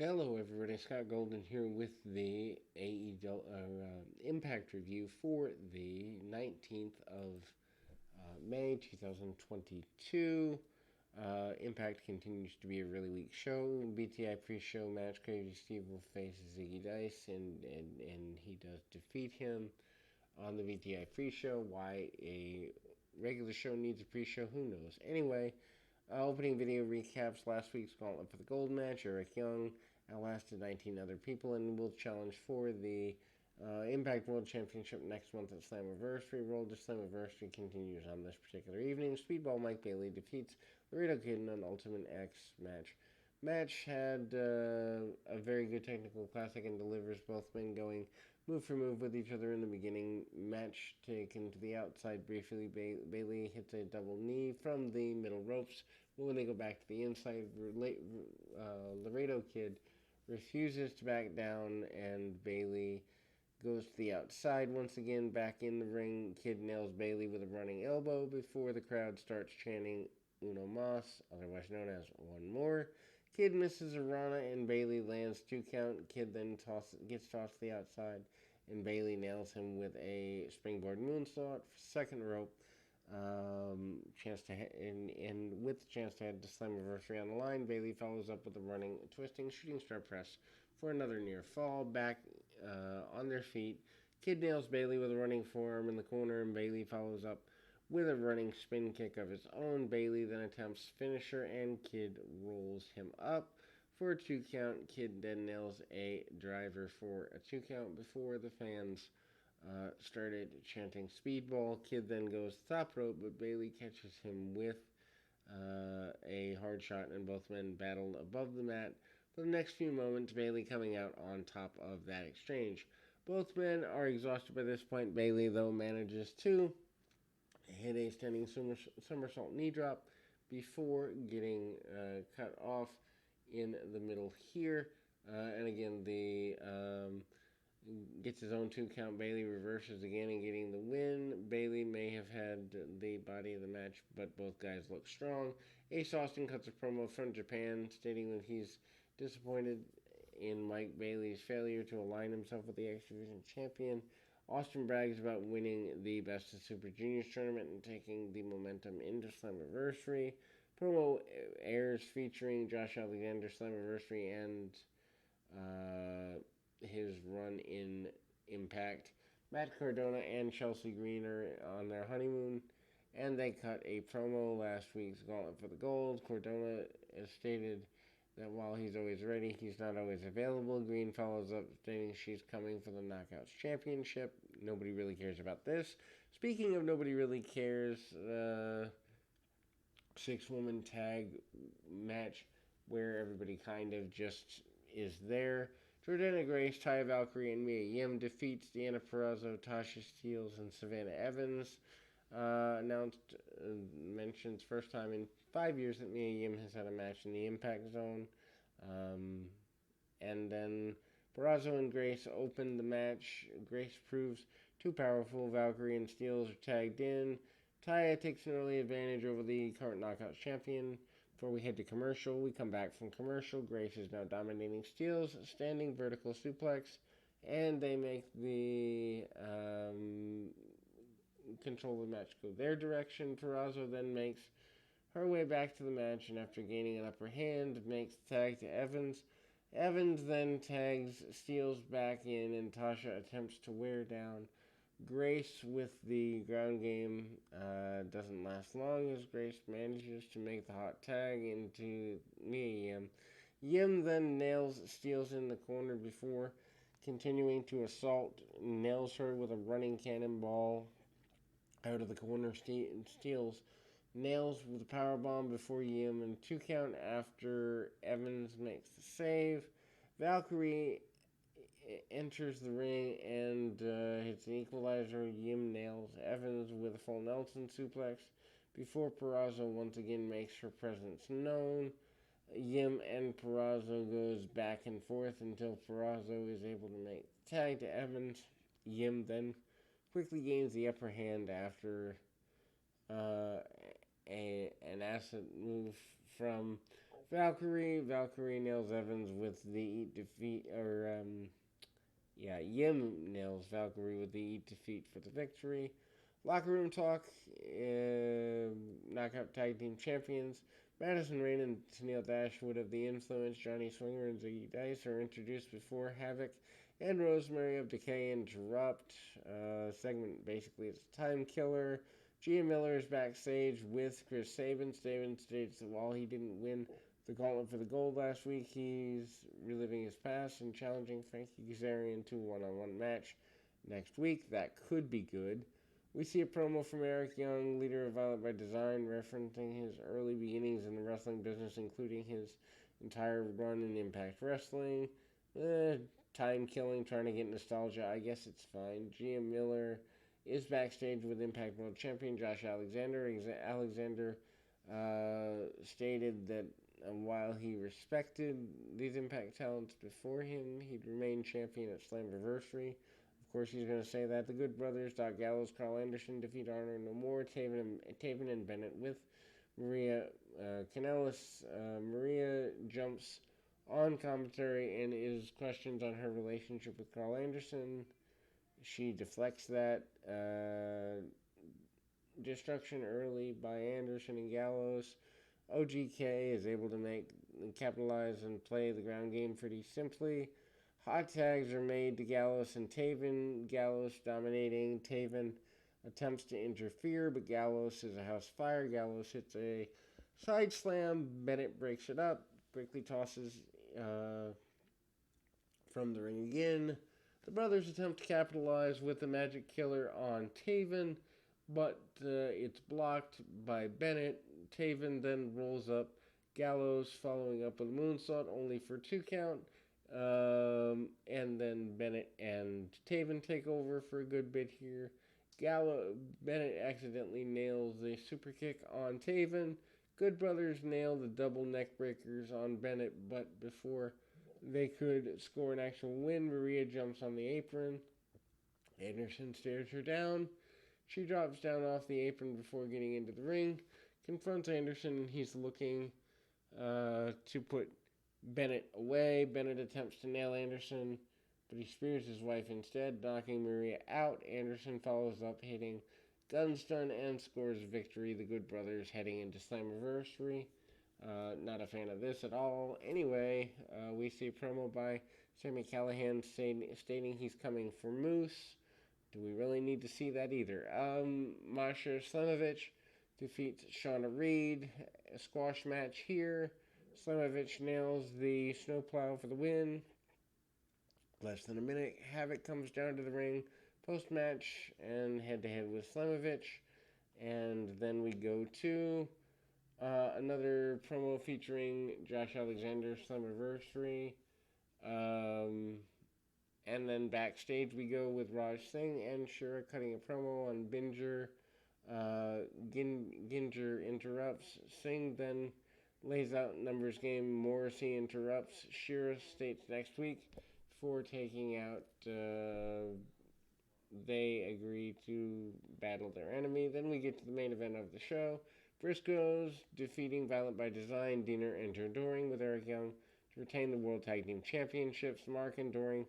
Hello, everybody. Scott Golden here with the Impact review for the 19th of May 2022. Impact continues to be a really weak show. BTI pre-show match, Crazy Steve will face Ziggy Dice, and he does defeat him on the BTI pre-show. Why a regular show needs a pre-show, who knows? Anyway, opening video recaps last week's Gauntlet for the Gold match. Eric Young outlasted 19 other people and will challenge for the Impact World Championship next month at Slammiversary. Roll to Slammiversary continues on this particular evening. Speedball Mike Bailey defeats Laredo Kid in an Ultimate X match. Match had a very good technical classic and delivers both men going move for move with each other in the beginning. Match taken to the outside briefly. Bailey hits a double knee from the middle ropes. When they go back to the inside, Laredo Kid refuses to back down, and Bailey goes to the outside once again. Back in the ring, Kid nails Bailey with a running elbow before the crowd starts chanting Uno Mas, otherwise known as One More. Kid misses a Rana and Bailey lands 2 count. Kid then gets tossed to the outside, and Bailey nails him with a springboard moonsault, second rope. Chance to and with the chance to head to Slammiversary on the line, Bailey follows up with a running, twisting, shooting star press for another near fall. Back on their feet, Kid nails Bailey with a running forearm in the corner, and Bailey follows up with a running spin kick of his own. Bailey then attempts finisher, and Kid rolls him up for a 2 count. Kid then nails a driver for a 2 count before the fans started chanting Speedball. Kid then goes top rope, but Bailey catches him with a hard shot, and both men battle above the mat. For the next few moments, Bailey coming out on top of that exchange. Both men are exhausted by this point. Bailey, though, manages to hit a standing somersault knee drop before getting cut off in the middle here. And again, the gets his own 2 count. Bailey reverses again and getting the win. Bailey may have had the body of the match, but both guys look strong. Ace Austin cuts a promo from Japan stating that he's disappointed in Mike Bailey's failure to align himself with the X Division champion. Austin brags about winning the Best of Super Juniors tournament and taking the momentum into Slammiversary. Promo airs featuring Josh Alexander, Slammiversary, and his run in Impact. Matt Cardona and Chelsea Green are on their honeymoon, and they cut a promo last week's Gauntlet for the Gold. Cardona has stated that while he's always ready, he's not always available. Green follows up stating she's coming for the Knockouts Championship. Nobody really cares about this. Speaking of nobody really cares, 6-woman tag match where everybody kind of just is there. Jordana Grace, Taya Valkyrie, and Mia Yim defeats Deanna Purrazzo, Tasha Steelz, and Savannah Evans. Announced, mentions first time in 5 years that Mia Yim has had a match in the Impact Zone. And then Purrazzo and Grace opened the match. Grace proves too powerful. Valkyrie and Steelz are tagged in. Taya takes an early advantage over the current Knockouts champion. Before we head to commercial, we come back from commercial. Grace is now dominating Steelz, standing vertical suplex, and they make the control of the match go their direction. Purrazzo then makes her way back to the match, and after gaining an upper hand, makes the tag to Evans. Evans then tags Steelz back in, and Tasha attempts to wear down Grace with the ground game. Doesn't last long as Grace manages to make the hot tag into Mia Yim. Yim then nails Steelz in the corner before continuing to assault, nails her with a running cannonball out of the corner. Steelz nails with a powerbomb before Yim, and 2 count after Evans makes the save. Valkyrie enters the ring and hits an equalizer. Yim nails Evans with a full Nelson suplex before Purrazzo once again makes her presence known. Yim and Purrazzo goes back and forth until Purrazzo is able to make the tag to Evans. Yim then quickly gains the upper hand after an asset move from Valkyrie. Valkyrie nails Evans with the Eat defeat, Yim nails Valkyrie with the Eat defeat for the victory. Locker room talk. Knockout tag team champions. Madison Rayne and Tennille Dashwood of The Influence, Johnny Swinger and Ziggy Dice are introduced before Havoc and Rosemary of Decay interrupt. Segment basically is a time killer. Gia Miller is backstage with Chris Sabin. Sabin states that while he didn't win the gauntlet for the gold last week, he's reliving his past and challenging Frankie Kazarian to a one-on-one match next week. That could be good. We see a promo from Eric Young, leader of Violent by Design, referencing his early beginnings in the wrestling business, including his entire run in Impact Wrestling. Time killing, trying to get nostalgia. I guess it's fine. Gia Miller is backstage with Impact World Champion Josh Alexander. Alexander stated that while he respected these Impact talents before him, he'd remain champion at Slammiversary. Of course, he's going to say that. The Good Brothers, Doc Gallows, Carl Anderson defeat Honor No More, Taven and Bennett with Maria Kanellis. Maria jumps on commentary and is questioned on her relationship with Carl Anderson. She deflects that destruction early by Anderson and Gallows. OGK is able to capitalize and play the ground game pretty simply. Hot tags are made to Gallows and Taven. Gallows dominating. Taven attempts to interfere, but Gallows is a house fire. Gallows hits a side slam. Bennett breaks it up. Quickly tosses from the ring again. The brothers attempt to capitalize with the Magic Killer on Taven, but it's blocked by Bennett. Taven then rolls up Gallows, following up with a moonsault, only for 2 count. And then Bennett and Taven take over for a good bit here. Bennett accidentally nails a super kick on Taven. Good Brothers nail the double neck breakers on Bennett, but before they could score an actual win, Maria jumps on the apron. Anderson stares her down. She drops down off the apron before getting into the ring. Confronts Anderson, and he's looking to put Bennett away. Bennett attempts to nail Anderson, but he spears his wife instead, knocking Maria out. Anderson follows up, hitting Gunstun, and scores victory. The Good Brothers heading into Slammiversary. Not a fan of this at all. Anyway, we see a promo by Sami Callihan stating he's coming for Moose. Do we really need to see that either? Masha Slamovich defeats Shauna Reed. A squash match here. Slamovich nails the snowplow for the win. Less than a minute, Havoc comes down to the ring post-match and head-to-head with Slamovich. And then we go to another promo featuring Josh Alexander, Slammiversary. And then backstage we go with Raj Singh and Shura cutting a promo on Binger. Ginger interrupts. Singh then lays out numbers game. Morrissey interrupts. Shura states next week before taking out. They agree to battle their enemy. Then we get to the main event of the show. Briscoes defeating Violent by Design, Diener and Doring with Eric Young to retain the World Tag Team Championships. Mark and Doring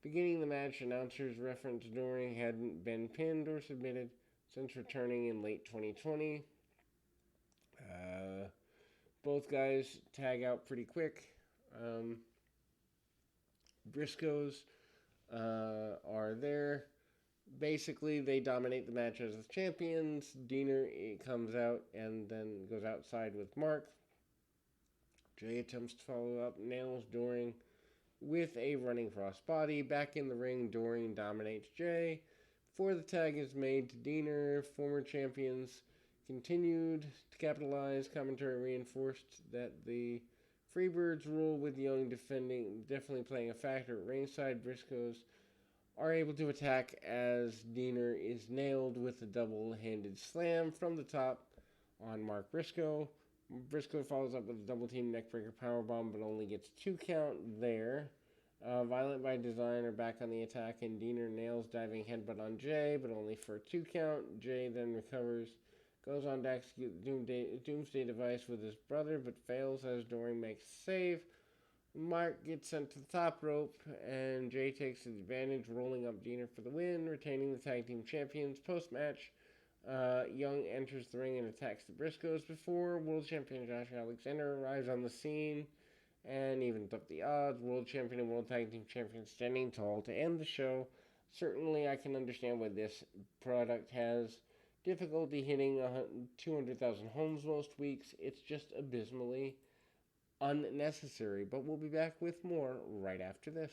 beginning the match. Announcers reference Doring hadn't been pinned or submitted since returning in late 2020. Both guys tag out pretty quick. Briscoes are there. Basically, they dominate the match as the champions. Diener comes out and then goes outside with Mark. Jay attempts to follow up, nails Doring with a running crossbody. Back in the ring, Doring dominates Jay. Before the tag is made to Diener, former champions continued to capitalize. Commentary reinforced that the Freebirds rule with Young definitely playing a factor at ringside. Briscoes are able to attack as Diener is nailed with a double-handed slam from the top on Mark Briscoe. Briscoe follows up with a double-team neckbreaker powerbomb, but only gets 2 count there. Violent by Design are back on the attack, and Diener nails diving headbutt on Jay, but only for a 2 count. Jay then recovers, goes on to execute the Doomsday device with his brother, but fails as Doring makes a save. Mark gets sent to the top rope, and Jay takes advantage, rolling up Diener for the win, retaining the tag team champions. Post-match, Young enters the ring and attacks the Briscoes before world champion Josh Alexander arrives on the scene and evens up the odds. World champion and world tag team champion standing tall to end the show. Certainly, I can understand why this product has difficulty hitting 200,000 homes most weeks. It's just abysmally unnecessary. But we'll be back with more right after this.